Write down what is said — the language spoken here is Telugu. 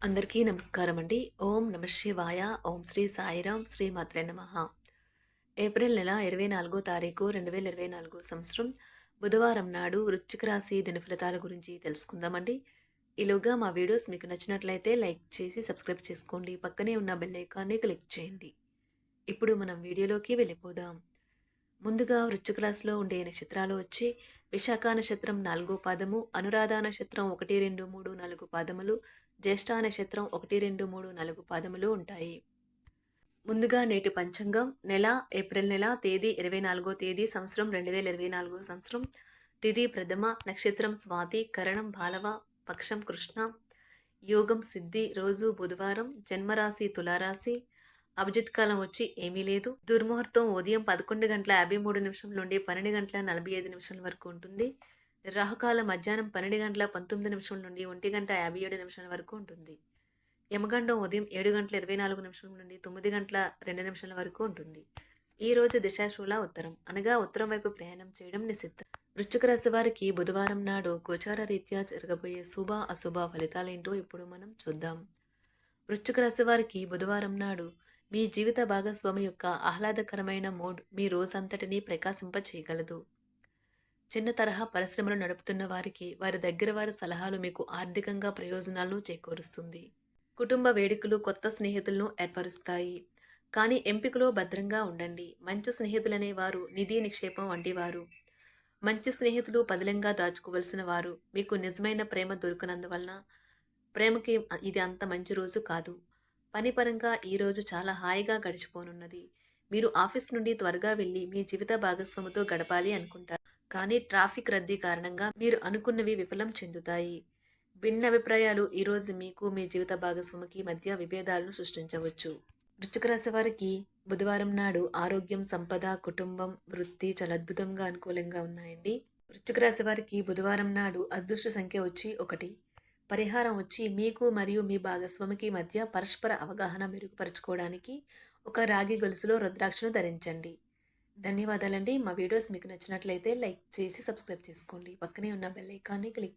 అందరికీ నమస్కారం అండి. ఓం నమ శివాయ. ఓం శ్రీ సాయిరాం. శ్రీ మాత్రే నమః. ఏప్రిల్ నెల 24 తారీఖు 2024 సంవత్సరం బుధవారం నాడు వృశ్చిక రాశి దినఫలితాల గురించి తెలుసుకుందామండి. ఈలోగా మా వీడియోస్ మీకు నచ్చినట్లయితే లైక్ చేసి సబ్స్క్రైబ్ చేసుకోండి. పక్కనే ఉన్న బెల్ ఐకాన్ని క్లిక్ చేయండి. ఇప్పుడు మనం వీడియోలోకి వెళ్ళిపోదాం. ముందుగా వృశ్చిక రాశిలో ఉండే నక్షత్రాలు వచ్చి విశాఖ నక్షత్రం 4 పాదము, అనురాధ నక్షత్రం 1, 2, 3, 4 పాదములు, జ్యేష్ఠ నక్షత్రం 1, 2, 3, 4 పాదములు ఉంటాయి. ముందుగా నేటి పంచాంగం నెల ఏప్రిల్ నెల తేదీ 24 తేదీ సంవత్సరం 2024 సంవత్సరం తిథి ప్రథమ నక్షత్రం స్వాతి కరణం బాలవ పక్షం కృష్ణ యోగం సిద్ధి రోజు బుధవారం జన్మరాశి తులారాశి అభిజిత్ కాలం వచ్చి ఏమీ లేదు. దుర్ముహూర్తం ఉదయం 11:53 నుండి 12:45 వరకు ఉంటుంది. రాహుకాలం మధ్యాహ్నం 12:19 నుండి 1:57 వరకు ఉంటుంది. యమగండం ఉదయం 7:24 నుండి 9:02 వరకు ఉంటుంది. ఈ రోజు దిశాశూల ఉత్తరం అనగా ఉత్తరం వైపు ప్రయాణం చేయడం నిషిద్ధం. వృశ్చిక రాశి వారికి బుధవారం నాడు గోచార రీత్యా జరగబోయే శుభ అశుభ ఫలితాలేంటో ఇప్పుడు మనం చూద్దాం. వృశ్చిక రాశి వారికి బుధవారం నాడు మీ జీవిత భాగస్వామి యొక్క ఆహ్లాదకరమైన మూడ్ మీ రోజంతటినీ ప్రకాశింపచేయగలదు. చిన్న తరహా పరిశ్రమలు నడుపుతున్న వారికి వారి దగ్గర వారి సలహాలు మీకు ఆర్థికంగా ప్రయోజనాలను చేకూరుస్తుంది. కుటుంబ వేడుకలు కొత్త స్నేహితులను ఏర్పరుస్తాయి. కానీ ఎంపికలో భద్రంగా ఉండండి. మంచి స్నేహితులనే వారు నిధి నిక్షేపం వంటివారు. మంచి స్నేహితులు పదిలంగా దాచుకోవలసిన వారు. మీకు నిజమైన ప్రేమ దొరికినందువలన ప్రేమకి ఇది అంత మంచి రోజు కాదు. పని పరంగా ఈరోజు చాలా హాయిగా గడిచిపోనున్నది. మీరు ఆఫీస్ నుండి త్వరగా వెళ్ళి మీ జీవిత భాగస్వామితో గడపాలి అనుకుంటారు. కానీ ట్రాఫిక్ రద్దీ కారణంగా మీరు అనుకున్నవి విఫలం చెందుతాయి. భిన్న అభిప్రాయాలు ఈరోజు మీకు మీ జీవిత భాగస్వామికి మధ్య విభేదాలను సృష్టించవచ్చు. వృశ్చిక రాశి వారికి బుధవారం నాడు ఆరోగ్యం, సంపద, కుటుంబం, వృత్తి చాలా అద్భుతంగా అనుకూలంగా ఉన్నాయండి. వృశ్చిక రాశి వారికి బుధవారం నాడు అదృష్ట సంఖ్య వచ్చి 1. పరిహారం వచ్చి మీకు మరియు మీ భాగస్వామికి మధ్య పరస్పర అవగాహన మెరుగుపరచుకోవడానికి ఒక రాగి గొలుసులో రుద్రాక్షను ధరించండి. ధన్యవాదాలండి. మా వీడియోస్ మీకు నచ్చినట్లయితే లైక్ చేసి సబ్స్క్రైబ్ చేసుకోండి. పక్కనే ఉన్న బెల్ ఐకాన్ని క్లిక్